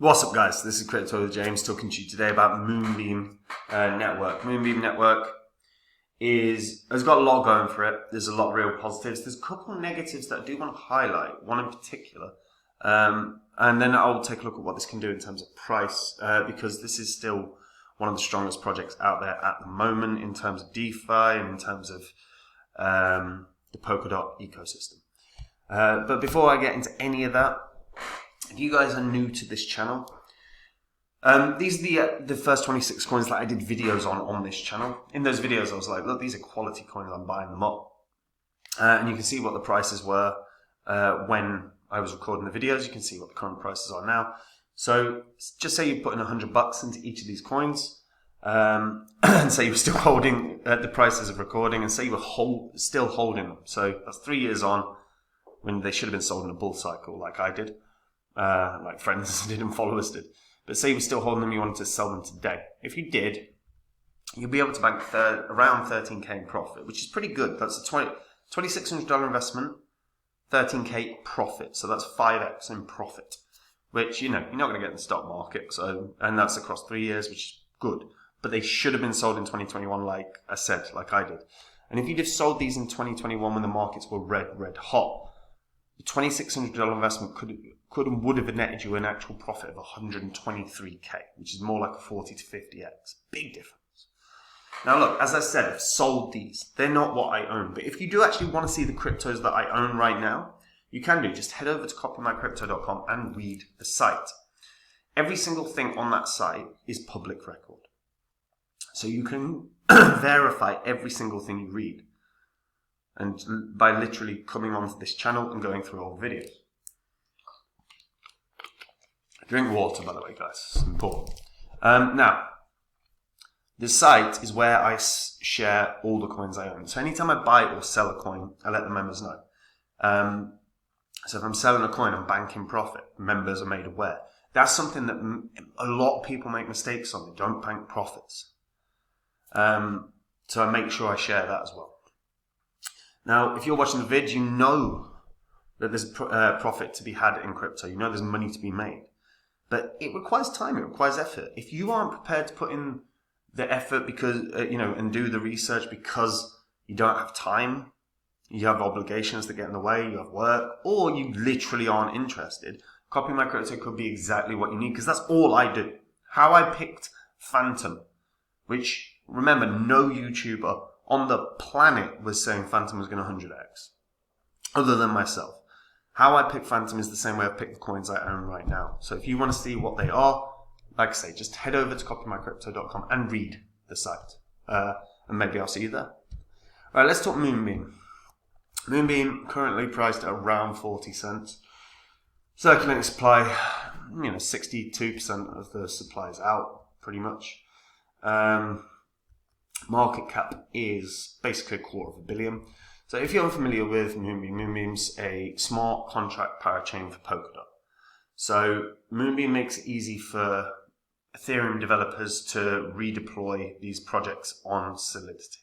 What's up, guys? This is Crypto James talking to you today about Moonbeam Network. Moonbeam Network has got a lot going for it. There's a lot of real positives. There's a couple of negatives that I do want to highlight, one in particular. And then I'll take a look at what this can do in terms of price, because this is still one of the strongest projects out there at the moment in terms of DeFi and in terms of the Polkadot ecosystem. But before I get into any of that, if you guys are new to this channel, these are the first 26 coins that I did videos on this channel. In those videos, I was like, look, these are quality coins, I'm buying them up. And you can see what the prices were when I was recording the videos. You can see what the current prices are now. So just say you put in $100 into each of these coins, and say you're still holding at the prices of recording, and say you were still holding them. So that's 3 years on, when they should have been sold in a bull cycle like I did. Like friends did and followers did. But say you were still holding them, you wanted to sell them today. If you did, you'll be able to bank around 13k in profit, which is pretty good. That's a $2,600 investment, 13k profit. So that's 5x in profit, which, you're not going to get in the stock market. So, and that's across 3 years, which is good. But they should have been sold in 2021, like I said, like I did. And if you'd have sold these in 2021 when the markets were red hot, the $2,600 investment would have netted you an actual profit of 123k, which is more like a 40 to 50x. Big difference. Now look, as I said, I've sold these. They're not what I own. But if you do actually want to see the cryptos that I own right now, you can do. Just head over to copymycrypto.com and read the site. Every single thing on that site is public record. So you can verify every single thing you read. And by literally coming onto this channel and going through all the videos. Drink water, by the way, guys. It's important. Now, the site is where I share all the coins I own. So anytime I buy or sell a coin, I let the members know. So if I'm selling a coin, I'm banking profit. Members are made aware. That's something that a lot of people make mistakes on. They don't bank profits. So I make sure I share that as well. Now, if you're watching the vid, you know that there's profit to be had in crypto. You know there's money to be made. But it requires time, it requires effort. If you aren't prepared to put in the effort because, and do the research because you don't have time, you have obligations that get in the way, you have work, or you literally aren't interested, Copy My Crypto could be exactly what you need, because that's all I do. How I picked Phantom, which, remember, no YouTuber on the planet was saying Phantom was going to 100x, other than myself. How I pick Phantom is the same way I pick the coins I own right now. So if you want to see what they are, like I say, just head over to copymycrypto.com and read the site. And maybe I'll see you there. Alright, let's talk Moonbeam. Moonbeam currently priced at around 40 cents. Circulating supply, 62% of the supply is out, pretty much. Market cap is basically $250 million. So if you're unfamiliar with Moonbeam, Moonbeam's a smart contract parachain for Polkadot. So Moonbeam makes it easy for Ethereum developers to redeploy these projects on Solidity,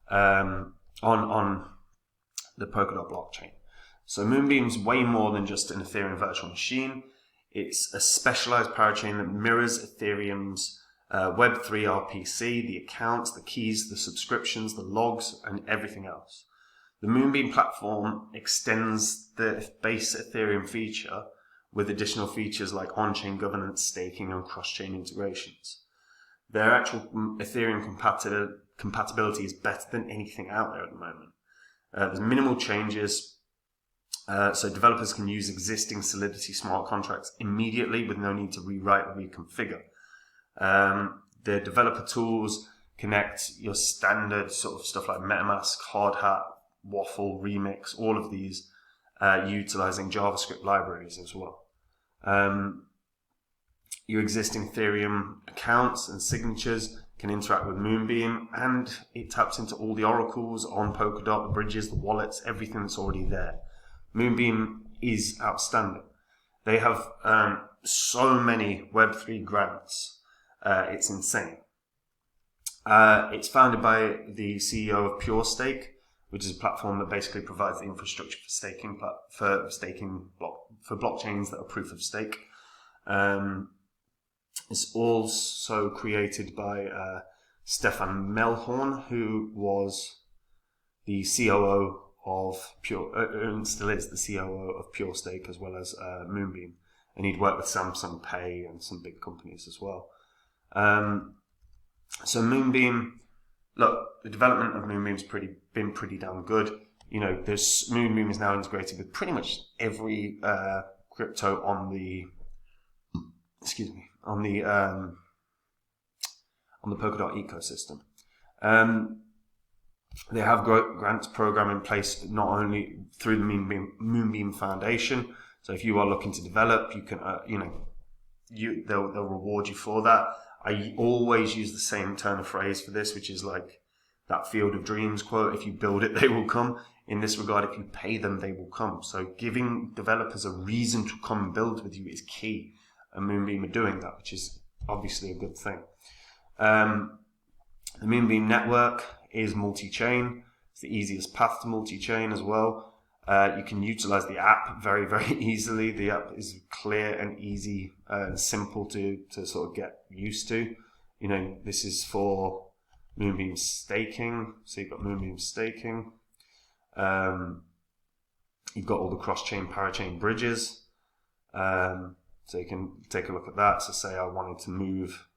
on the Polkadot blockchain. So Moonbeam's way more than just an Ethereum virtual machine. It's a specialized parachain that mirrors Ethereum's Web3 RPC, the accounts, the keys, the subscriptions, the logs, and everything else. The Moonbeam platform extends the base Ethereum feature with additional features like on-chain governance, staking, and cross-chain integrations. Their actual Ethereum compatibility is better than anything out there at the moment. There's minimal changes, so developers can use existing Solidity smart contracts immediately with no need to rewrite or reconfigure. The developer tools connect your standard sort of stuff like MetaMask, Hardhat, Waffle, Remix, all of these utilizing JavaScript libraries as well. Your existing Ethereum accounts and signatures can interact with Moonbeam, and it taps into all the oracles on Polkadot, the bridges, the wallets, everything that's already there. Moonbeam is outstanding. They have so many Web3 grants. It's insane. It's founded by the CEO of PureStake, which is a platform that basically provides the infrastructure for staking for blockchains that are proof of stake. It's also created by Stefan Melhorn, who was the COO of and still is the COO of PureStake, as well as Moonbeam, and he'd worked with Samsung Pay and some big companies as well. So Moonbeam, look, the development of Moonbeam's been pretty damn good. You know, Moonbeam is now integrated with pretty much every crypto on the Polkadot ecosystem. They have grants program in place not only through the Moonbeam Foundation. So if you are looking to develop, you can they'll reward you for that. I always use the same turn of phrase for this, which is like that Field of Dreams quote: "If you build it, they will come." In this regard, if you pay them, they will come. So giving developers a reason to come and build with you is key. And Moonbeam are doing that, which is obviously a good thing. The Moonbeam network is multi-chain. It's the easiest path to multi-chain as well. You can utilize the app very, very easily. The app is clear and easy and simple to sort of get used to. You know, this is for Moonbeam staking. So you've got Moonbeam staking. You've got all the cross-chain, parachain bridges. So you can take a look at that. So say I wanted to move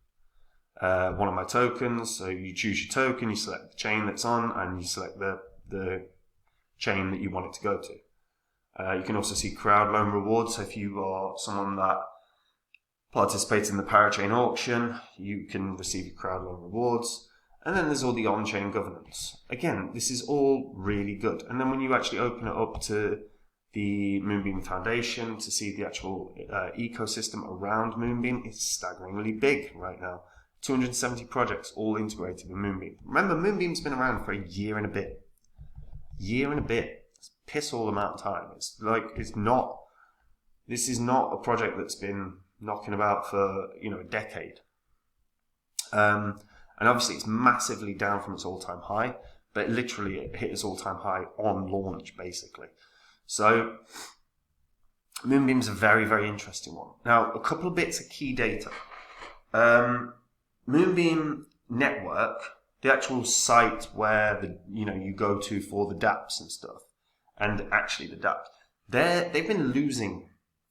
one of my tokens. So you choose your token, you select the chain that's on, and you select the chain that you want it to go to. You can also see crowd loan rewards. So if you are someone that participates in the parachain auction, you can receive crowd loan rewards. And then there's all the on-chain governance. Again, this is all really good. And then when you actually open it up to the Moonbeam Foundation to see the actual ecosystem around Moonbeam, it's staggeringly big right now. 270 projects all integrated with Moonbeam. Remember, Moonbeam's been around for a year and a bit. It's piss all amount of time. This is not a project that's been knocking about for, a decade. And obviously it's massively down from its all-time high, but literally it hit its all-time high on launch, basically. So Moonbeam's a very, very interesting one. Now, a couple of bits of key data. Moonbeam network, the actual site where you go to for the dApps and stuff, and actually the dApps, they've been losing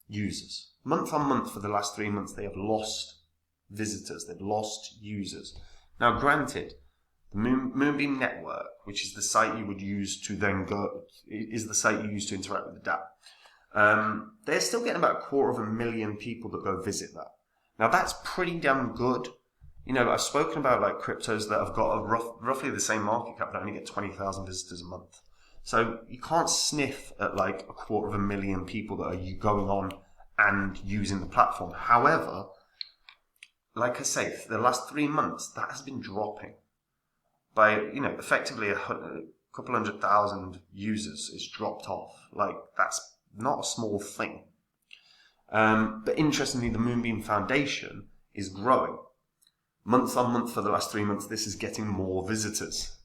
users. Month on month for the last 3 months, they have lost visitors, they've lost users. Now, granted, the Moonbeam network, which is the site you would use to then is the site you use to interact with the dApp. They're still getting about 250,000 people that go visit that. Now, that's pretty damn good. I've spoken about like cryptos that have got roughly the same market cap that only get 20,000 visitors a month. So you can't sniff at like 250,000 people that are going on and using the platform. However, like I say, for the last 3 months, that has been dropping by, effectively a couple 100,000 users. It's dropped off. Like, that's not a small thing. But interestingly, the Moonbeam Foundation is growing. Month on month for the last 3 months, this is getting more visitors.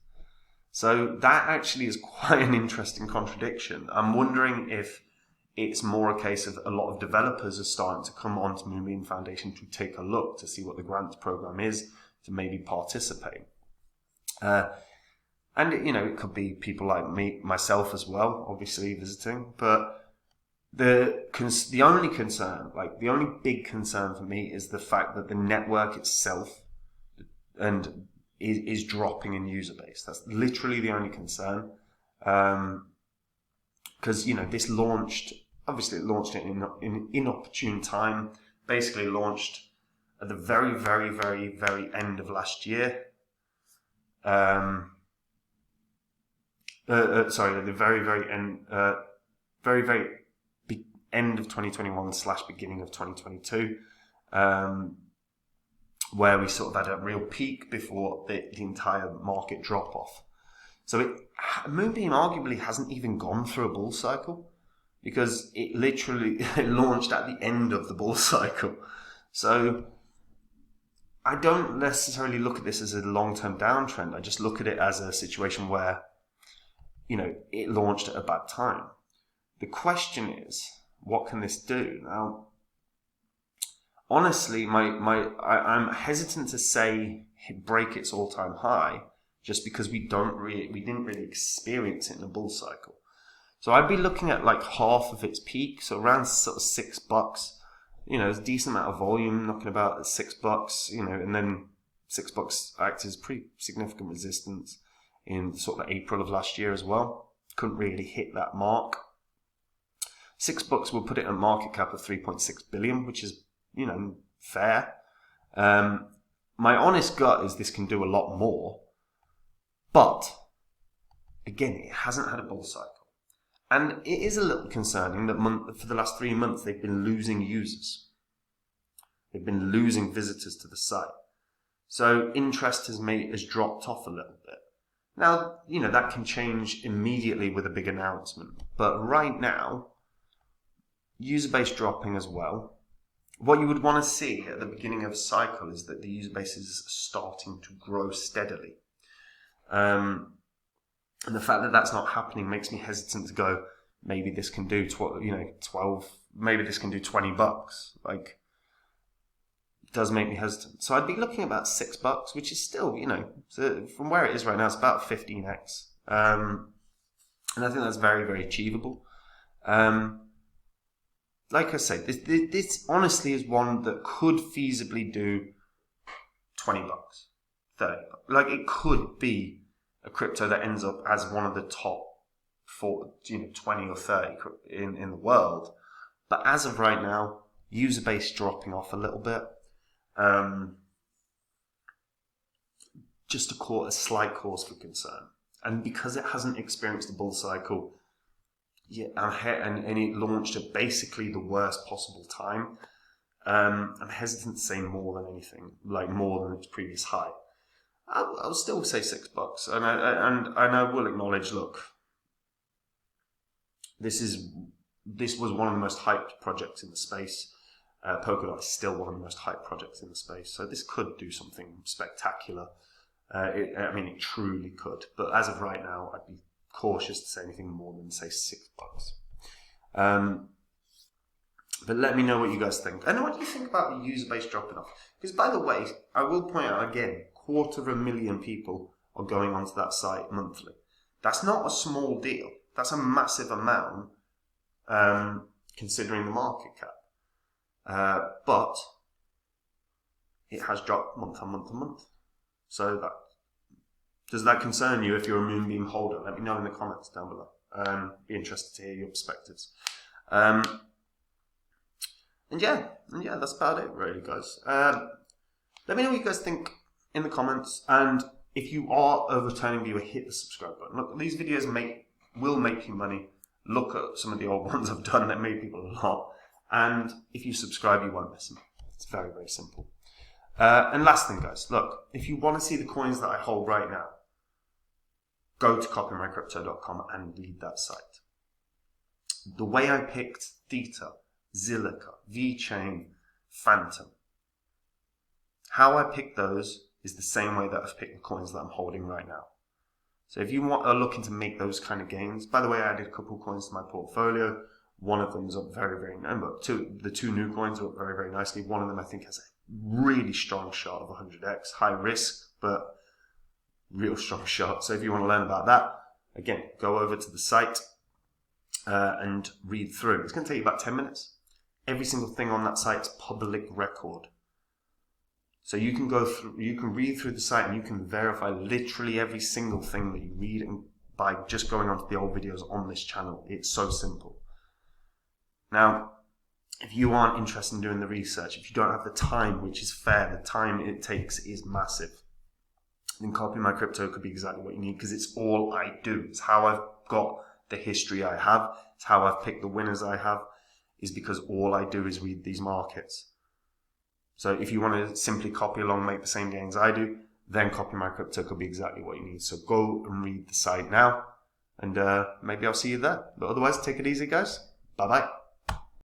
So that actually is quite an interesting contradiction. I'm wondering if it's more a case of a lot of developers are starting to come onto Moonbeam Foundation to take a look to see what the grants program is, to maybe participate. And it could be people like myself as well, obviously visiting. But the only concern, the only big concern for me, is the fact that the network itself is dropping in user base. That's literally the only concern. Because this launched. Obviously, it launched in an inopportune time. Basically, launched at the very, very, very, very end of last year. At the very, very end, end of 2021 / beginning of 2022, where we sort of had a real peak before the entire market drop off. So Moonbeam arguably hasn't even gone through a bull cycle, because it literally launched at the end of the bull cycle. So I don't necessarily look at this as a long-term downtrend. I just look at it as a situation where, it launched at a bad time. The question is, what can this do? Now, honestly, I'm hesitant to say break its all-time high just because we didn't really experience it in a bull cycle. So I'd be looking at like half of its peak, so around sort of $6. You know, it's a decent amount of volume, knocking about at $6. You know, and then $6 acted as pretty significant resistance in sort of April of last year as well. Couldn't really hit that mark. $6 will put it at a market cap of 3.6 billion, which is, you know, fair. My honest gut is this can do a lot more, but again, it hasn't had a bull cycle. And it is a little concerning that for the last 3 months they've been losing users. They've been losing visitors to the site. So interest has dropped off a little bit. Now, you know, that can change immediately with a big announcement. But right now, user base dropping as well. What you would want to see at the beginning of a cycle is that the user base is starting to grow steadily. And the fact that that's not happening makes me hesitant to go, maybe this can do 12, maybe this can do $20. Like, it does make me hesitant. So I'd be looking at about $6, which is still, you know, from where it is right now, it's about 15x. And I think that's very, very achievable. Like I say, this honestly is one that could feasibly do $20, $30. Like, it could be a crypto that ends up as one of the top 20 or 30 in the world. But as of right now, user base dropping off a little bit. Just a slight cause for concern. And because it hasn't experienced a bull cycle, and it launched at basically the worst possible time, I'm hesitant to say more than anything, like more than its previous high. I'll still say $6, and I will acknowledge. Look, this was one of the most hyped projects in the space. Polkadot is still one of the most hyped projects in the space, so this could do something spectacular. It truly could. But as of right now, I'd be cautious to say anything more than say $6. But let me know what you guys think. And what do you think about the user base dropping off? Because, by the way, I will point out again, 250,000 people are going onto that site monthly. That's not a small deal. That's a massive amount, considering the market cap. But it has dropped month on month on month. So does that concern you if you're a Moonbeam holder? Let me know in the comments down below. Be interested to hear your perspectives. And yeah, that's about it, really, guys. Let me know what you guys think in the comments, and if you are a returning viewer, hit the subscribe button. Look, these videos will make you money. Look at some of the old ones I've done that made people a lot, and if you subscribe, you won't miss them. It's very, very simple. And last thing, guys, look, if you want to see the coins that I hold right now, go to copymycrypto.com and read that site. The way I picked Theta, Zilliqa, VeChain, Phantom, how I picked those is the same way that I've picked the coins that I'm holding right now. So if you are looking to make those kind of gains, by the way, I added a couple of coins to my portfolio. One of them is up very, very nice, but the two new coins are up very, very nicely. One of them I think has a really strong shot of 100x, high risk, but real strong shot. So if you want to learn about that, again, go over to the site and read through. It's going to take you about 10 minutes. Every single thing on that site is public record. So you can go through, you can read through the site and you can verify literally every single thing that you read by just going onto the old videos on this channel. It's so simple. Now, if you aren't interested in doing the research, if you don't have the time, which is fair, the time it takes is massive, then Copy My Crypto could be exactly what you need, because it's all I do. It's how I've got the history I have. It's how I've picked the winners I have, is because all I do is read these markets. So if you want to simply copy along, make the same gains I do, then Copy My Crypto could be exactly what you need. So go and read the site now, and maybe I'll see you there. But otherwise, take it easy, guys. Bye-bye.